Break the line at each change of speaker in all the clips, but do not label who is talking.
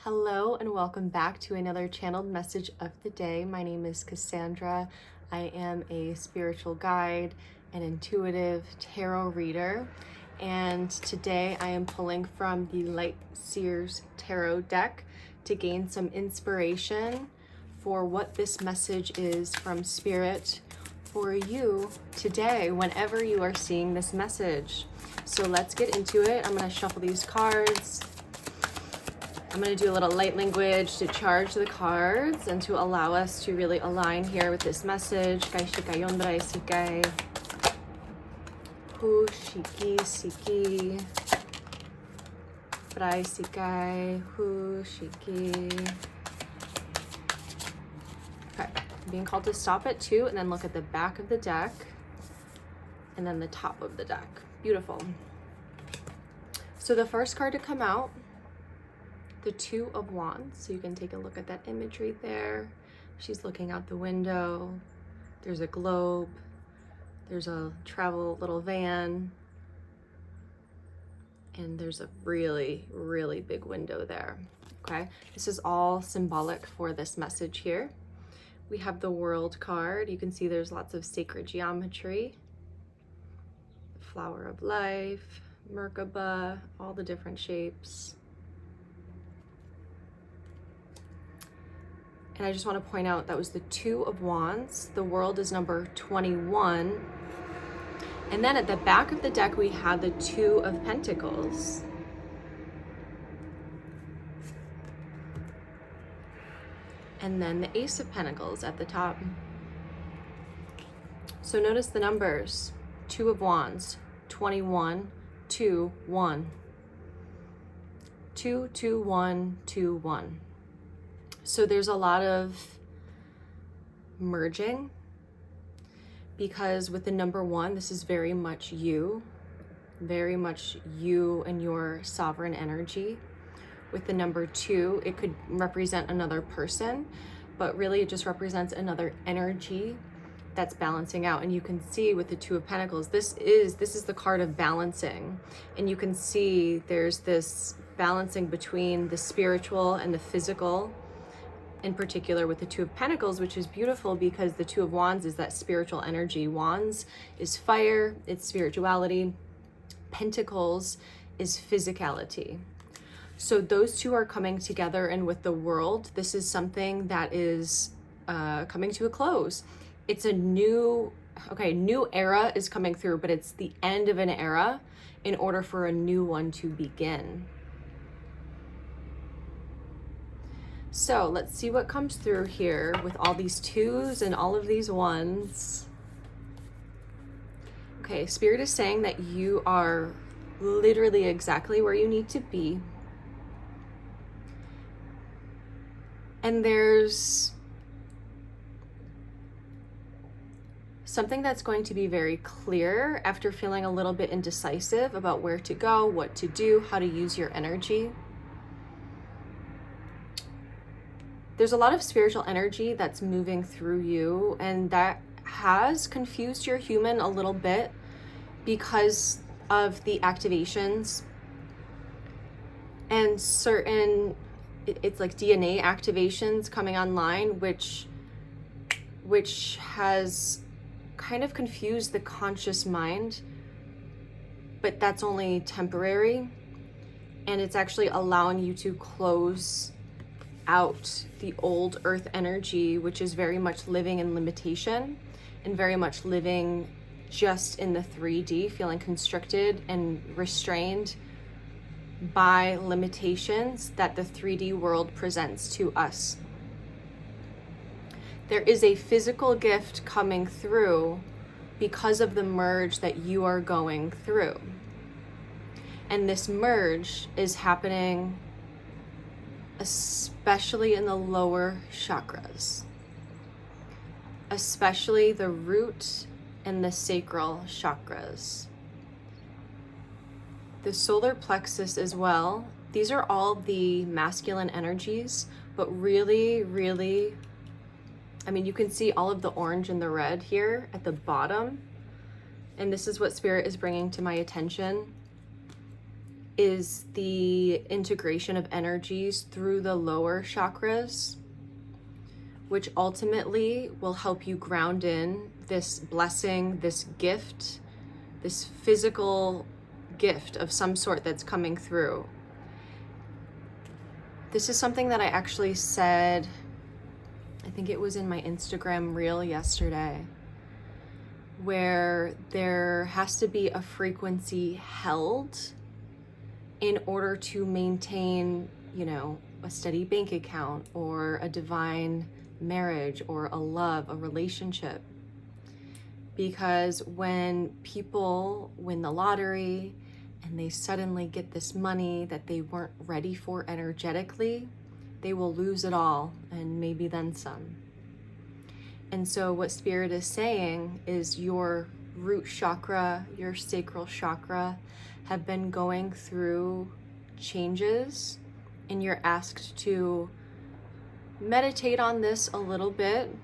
Hello and welcome back to another channeled message of the day. My name is Cassandra. I am a spiritual guide and intuitive tarot reader. And today I am pulling from the Light Seers Tarot deck to gain some inspiration for what this message is from Spirit for you today, whenever you are seeing this message. So let's get into it. I'm going to shuffle these cards. I'm going to do a little light language to charge the cards and to allow us to really align here with this message. Kai shikai yondrai sikai. Hu shiki siki. Brai sikai. Hu shiki. Okay. I'm being called to stop at 2 and then look at the back of the deck and then the top of the deck. Beautiful. So the first card to come out, the Two of Wands. So you can take a look at that imagery there. She's looking out the window. There's a globe. There's a travel little van. And there's a really, really big window there. Okay, this is all symbolic for this message here. We have the World card. You can see there's lots of sacred geometry. Flower of life, Merkaba, all the different shapes. And I just want to point out that was the Two of Wands. The World is number 21. And then at the back of the deck, we have the Two of Pentacles. And then the Ace of Pentacles at the top. So notice the numbers. Two of Wands, 21, 2, 1. 2, 2, 1, 2, 1. So there's a lot of merging because with the number 1, this is very much you and your sovereign energy. With the number 2, it could represent another person, but really it just represents another energy that's balancing out. And you can see with the Two of Pentacles, this is the card of balancing. And you can see there's this balancing between the spiritual and the physical, in particular with the Two of Pentacles, which is beautiful because the Two of Wands is that spiritual energy. Wands is fire, it's spirituality. Pentacles is physicality. So those two are coming together, and with the World, this is something that is coming to a close. It's a new era is coming through, but it's the end of an era in order for a new one to begin. So let's see what comes through here with all these 2s and all of these 1s. Okay, Spirit is saying that you are literally exactly where you need to be. And there's something that's going to be very clear after feeling a little bit indecisive about where to go, what to do, how to use your energy. There's a lot of spiritual energy that's moving through you, and that has confused your human a little bit because of the activations and certain, it's like DNA activations coming online, which has kind of confused the conscious mind, but that's only temporary, and it's actually allowing you to close out the old earth energy, which is very much living in limitation and very much living just in the 3D, feeling constricted and restrained by limitations that the 3D world presents to us. There is a physical gift coming through because of the merge that you are going through. And this merge is happening especially in the lower chakras, especially the root and the sacral chakras. The solar plexus as well. These are all the masculine energies, but really, really, I mean, you can see all of the orange and the red here at the bottom. And this is what Spirit is bringing to my attention. is the integration of energies through the lower chakras, which ultimately will help you ground in this blessing, this gift, this physical gift of some sort that's coming through. This is something that I actually said, I think it was in my Instagram reel yesterday, where there has to be a frequency held in order to maintain, a steady bank account or a divine marriage or a love, a relationship. Because when people win the lottery and they suddenly get this money that they weren't ready for energetically, they will lose it all and maybe then some. And so what Spirit is saying is your root chakra, your sacral chakra have been going through changes, and you're asked to meditate on this a little bit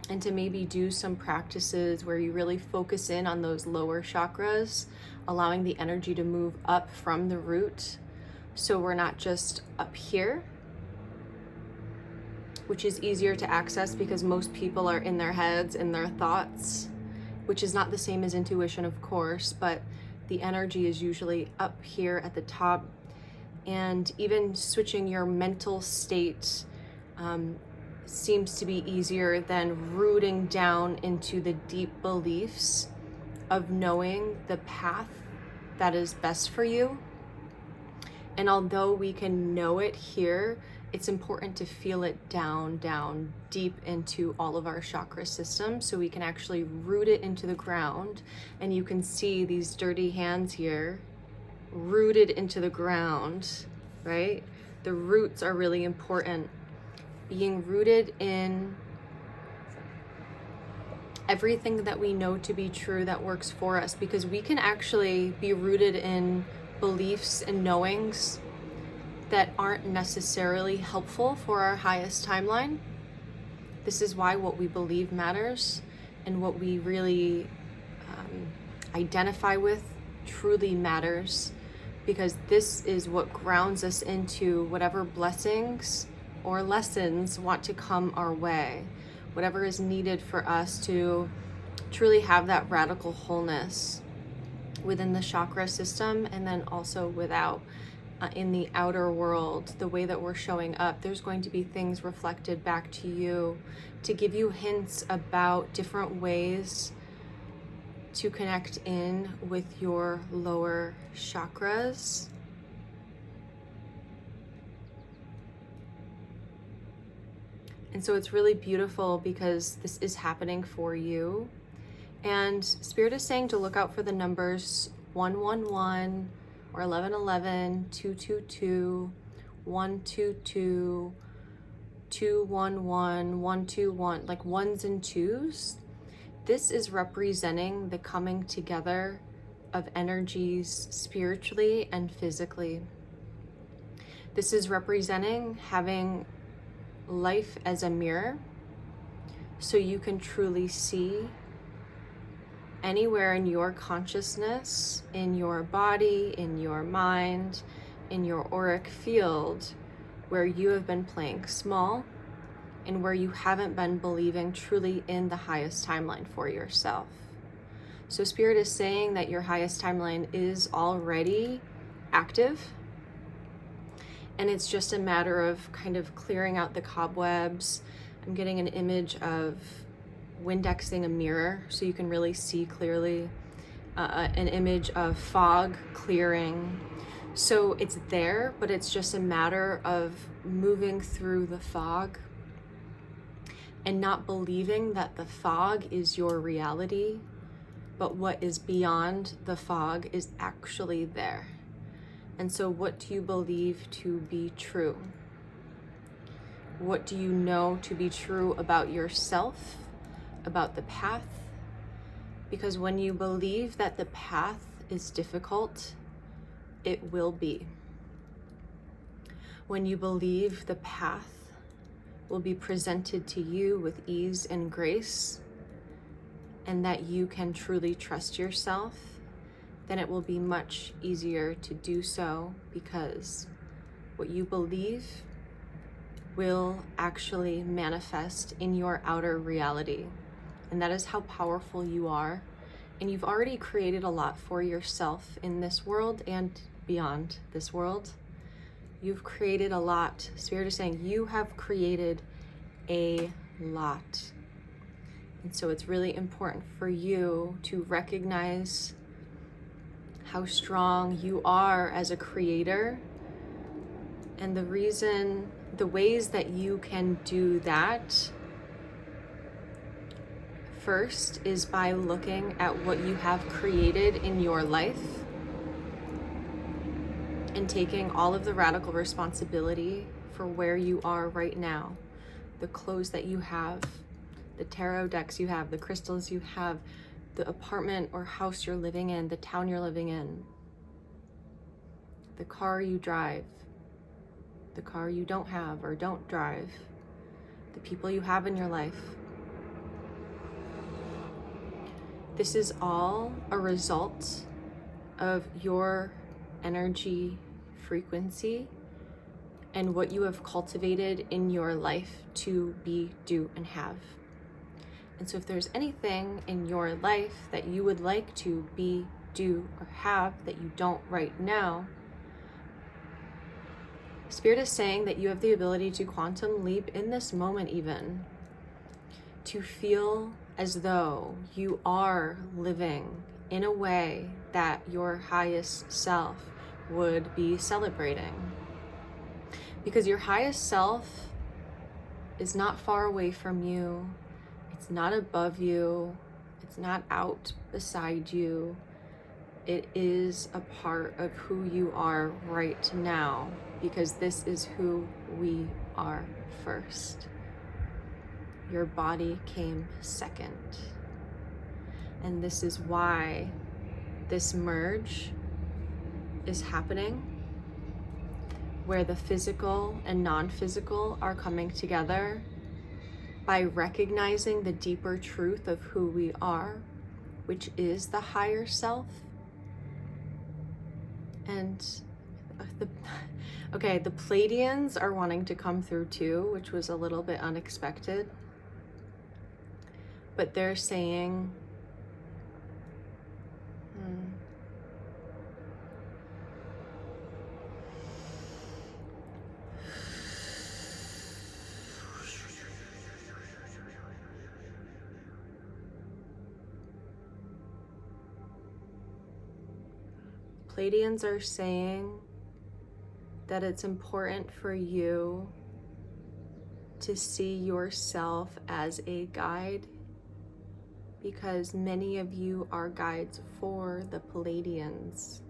and to maybe do some practices where you really focus in on those lower chakras, allowing the energy to move up from the root. So we're not just up here, which is easier to access because most people are in their heads, in their thoughts, which is not the same as intuition, of course, but the energy is usually up here at the top. And even switching your mental state seems to be easier than rooting down into the deep beliefs of knowing the path that is best for you. And although we can know it here, it's important to feel it down deep into all of our chakra systems so we can actually root it into the ground. And you can see these dirty hands here rooted into the ground, right? The roots are really important. Being rooted in everything that we know to be true that works for us, because we can actually be rooted in beliefs and knowings that aren't necessarily helpful for our highest timeline. This is why what we believe matters, and what we really identify with truly matters, because this is what grounds us into whatever blessings or lessons want to come our way, whatever is needed for us to truly have that radical wholeness within the chakra system, and then also without. In the outer world, the way that we're showing up, there's going to be things reflected back to you to give you hints about different ways to connect in with your lower chakras. And so it's really beautiful because this is happening for you. And Spirit is saying to look out for the numbers 111, or 1111, 222, 122, 211, 121, like ones and twos. This is representing the coming together of energies spiritually and physically. This is representing having life as a mirror so you can truly see anywhere in your consciousness, in your body, in your mind, in your auric field, where you have been playing small and where you haven't been believing truly in the highest timeline for yourself. So Spirit is saying that your highest timeline is already active, and it's just a matter of kind of clearing out the cobwebs. I'm getting an image of Windexing a mirror so you can really see clearly, an image of fog clearing. So it's there, but it's just a matter of moving through the fog and not believing that the fog is your reality, but what is beyond the fog is actually there. And so what do you believe to be true? What do you know to be true about yourself, about the path? Because when you believe that the path is difficult, it will be. When you believe the path will be presented to you with ease and grace, and that you can truly trust yourself, then it will be much easier to do so, because what you believe will actually manifest in your outer reality. And that is how powerful you are. And you've already created a lot for yourself in this world and beyond this world. You've created a lot. Spirit is saying you have created a lot. And so it's really important for you to recognize how strong you are as a creator. And the ways that you can do that first is by looking at what you have created in your life and taking all of the radical responsibility for where you are right now. The clothes that you have, the tarot decks you have, the crystals you have, the apartment or house you're living in, the town you're living in, the car you drive, the car you don't have or don't drive, the people you have in your life. This is all a result of your energy frequency and what you have cultivated in your life to be, do, and have. And so if there's anything in your life that you would like to be, do, or have that you don't right now, Spirit is saying that you have the ability to quantum leap in this moment, even to feel as though you are living in a way that your highest self would be celebrating. Because your highest self is not far away from you. It's not above you. It's not out beside you. It is a part of who you are right now, because this is who we are first. Your body came second. And this is why this merge is happening, where the physical and non-physical are coming together by recognizing the deeper truth of who we are, which is the higher self. And the Pleiadians are wanting to come through too, which was a little bit unexpected. But they're saying, Pleiadians are saying that it's important for you to see yourself as a guide, because many of you are guides for the Pleiadians.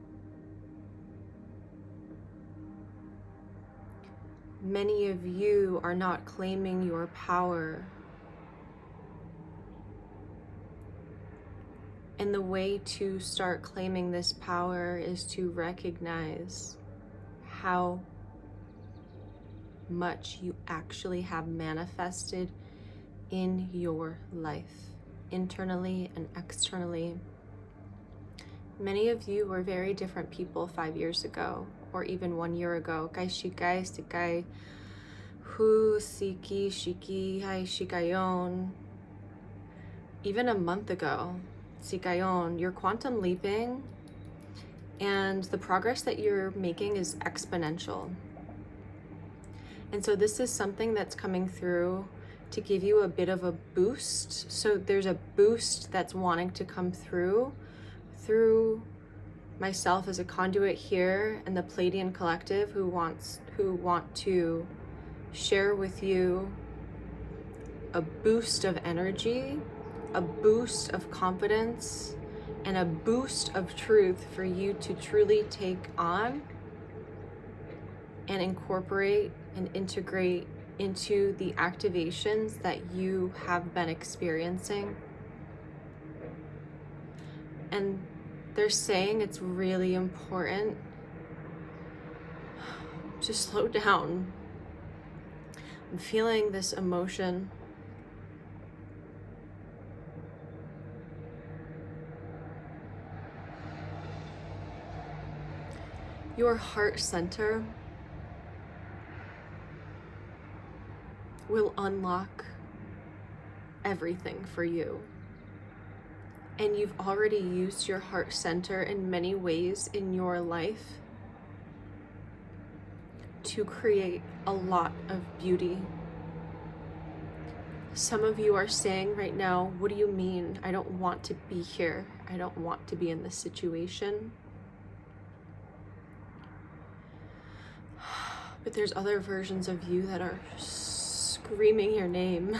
Many of you are not claiming your power. And the way to start claiming this power is to recognize how much you actually have manifested in your life, internally and externally. Many of you were very different people 5 years ago, or even 1 year ago. Kai shikai, sikai, hu, siki, shiki, hai, shikayon. Even a month ago, sikayon, you're quantum leaping, and the progress that you're making is exponential. And so this is something that's coming through to give you a bit of a boost. So there's a boost that's wanting to come through myself as a conduit here and the Pleiadian collective who want to share with you a boost of energy, a boost of confidence, and a boost of truth for you to truly take on and incorporate and integrate into the activations that you have been experiencing. And they're saying it's really important to slow down. I'm feeling this emotion. Your heart center will unlock everything for you. And you've already used your heart center in many ways in your life to create a lot of beauty. Some of you are saying right now, what do you mean? I don't want to be here. I don't want to be in this situation. But there's other versions of you that are screaming your name,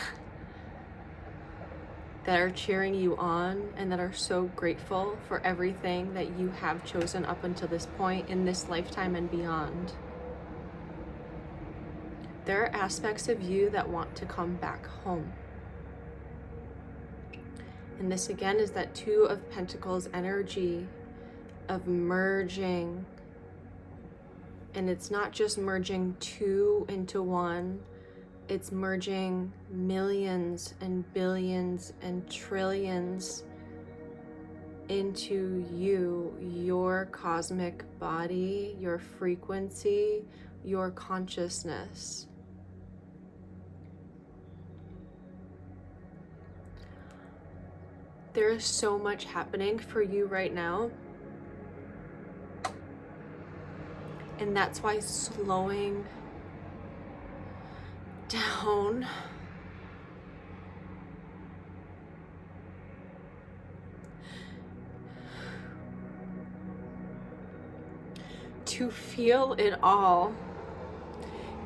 that are cheering you on, and that are so grateful for everything that you have chosen up until this point in this lifetime and beyond. There are aspects of you that want to come back home. And this again is that Two of Pentacles energy of merging. And it's not just merging two into one, it's merging millions and billions and trillions into you, your cosmic body, your frequency, your consciousness. There is so much happening for you right now. And that's why slowing down to feel it all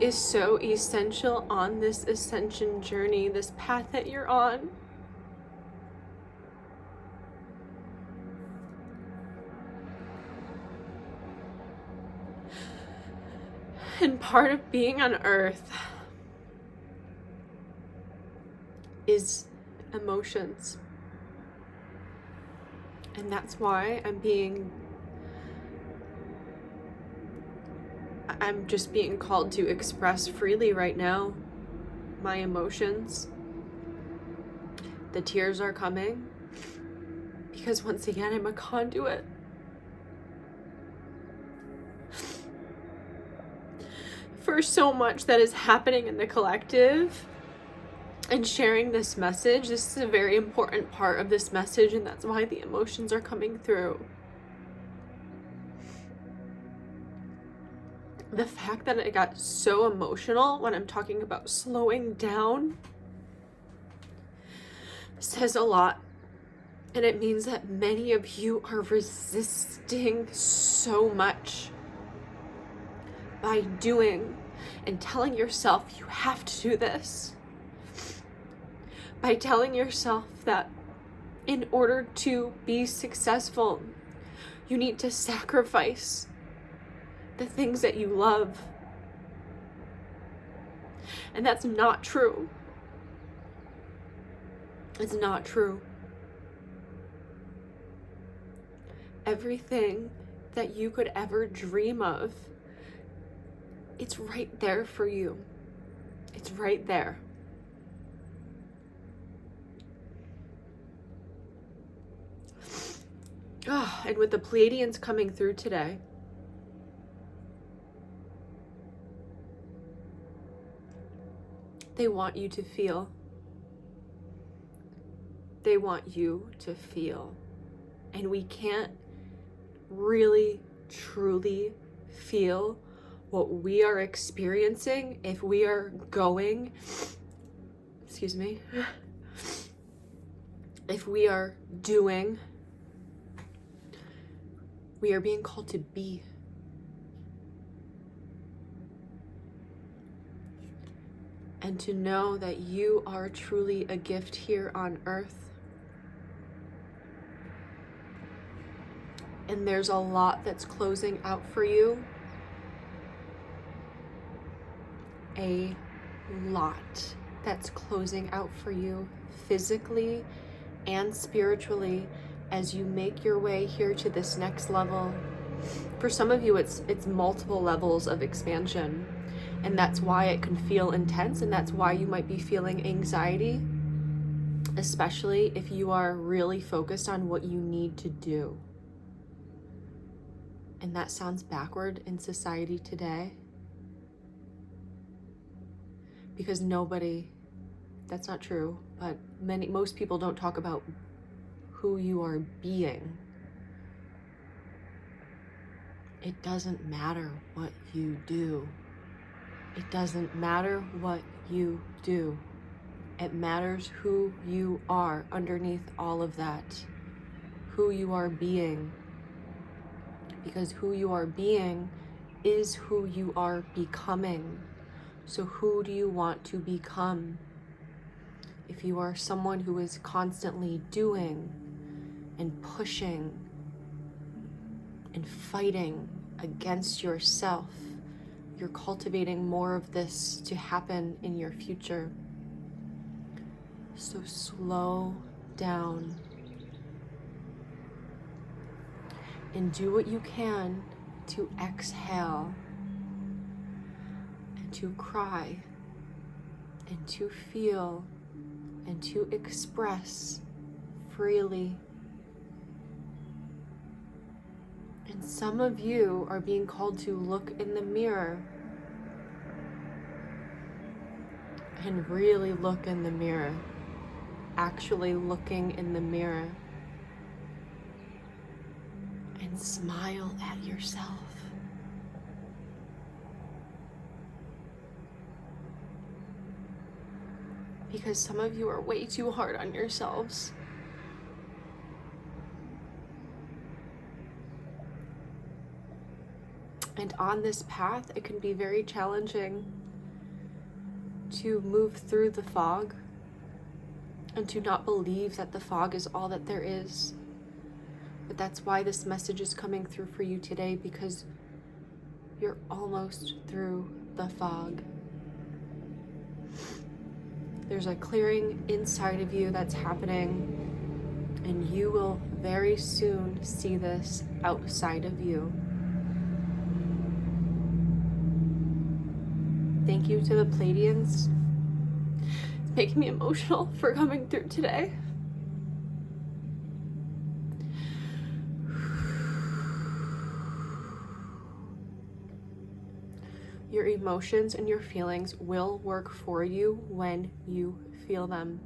is so essential on this ascension journey, this path that you're on. And part of being on Earth is emotions. And that's why I'm just being called to express freely right now my emotions. The tears are coming because once again, I'm a conduit. For so much that is happening in the collective, and sharing this message. This is a very important part of this message, and that's why the emotions are coming through. The fact that I got so emotional when I'm talking about slowing down says a lot. And it means that many of you are resisting so much by doing and telling yourself you have to do this. By telling yourself that in order to be successful, you need to sacrifice the things that you love. And that's not true. It's not true. Everything that you could ever dream of, it's right there for you. It's right there. Oh, and with the Pleiadians coming through today, they want you to feel. They want you to feel. And we can't really, truly feel what we are experiencing if we are going, if we are doing, we are being called to be. And to know that you are truly a gift here on earth. And there's a lot that's closing out for you. A lot that's closing out for you physically and spiritually as you make your way here to this next level. For some of you, it's multiple levels of expansion, and that's why it can feel intense, and that's why you might be feeling anxiety, especially if you are really focused on what you need to do. And that sounds backward in society today, because that's not true, but most people don't talk about who you are being. It doesn't matter what you do. It doesn't matter what you do. It matters who you are underneath all of that. Who you are being. Because who you are being is who you are becoming. So who do you want to become? If you are someone who is constantly doing and pushing and fighting against yourself, you're cultivating more of this to happen in your future. So slow down and do what you can to exhale and to cry and to feel and to express freely. And some of you are being called to look in the mirror and really look in the mirror, actually looking in the mirror, and smile at yourself. Because some of you are way too hard on yourselves. And on this path, it can be very challenging to move through the fog and to not believe that the fog is all that there is. But that's why this message is coming through for you today, because you're almost through the fog. There's a clearing inside of you that's happening, and you will very soon see this outside of you. Thank you to the Pleiadians. It's making me emotional for coming through today. Your emotions and your feelings will work for you when you feel them,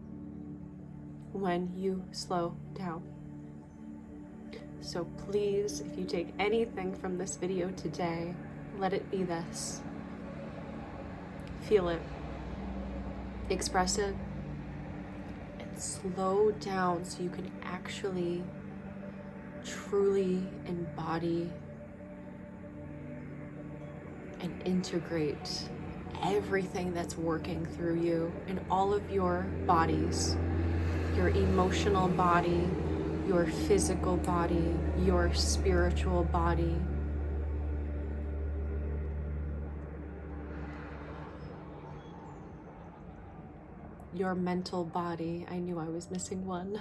when you slow down. So please, if you take anything from this video today, let it be this. Feel it, express it, and slow down so you can actually truly embody and integrate everything that's working through you in all of your bodies, your emotional body, your physical body, your spiritual body. Your mental body. I knew I was missing one.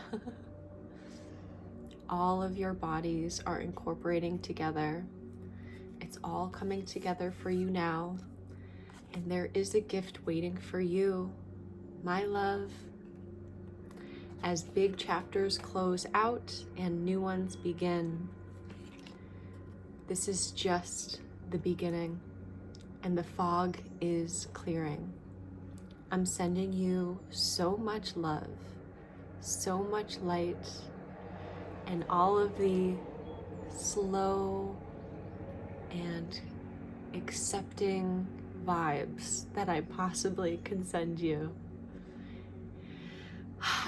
All of your bodies are incorporating together. It's all coming together for you now. And there is a gift waiting for you, my love, as big chapters close out and new ones begin. This is just the beginning, and the fog is clearing. I'm sending you so much love, so much light, and all of the slow and accepting vibes that I possibly can send you.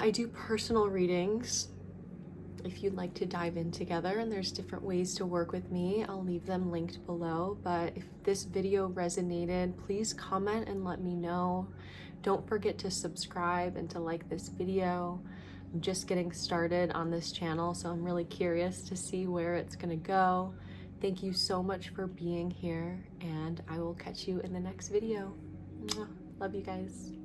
I do personal readings if you'd like to dive in together, and there's different ways to work with me. I'll leave them linked below, but if this video resonated, please comment and let me know. Don't forget to subscribe and to like this video. I'm just getting started on this channel, so I'm really curious to see where it's gonna go. Thank you so much for being here, and I will catch you in the next video. Mwah. Love you guys.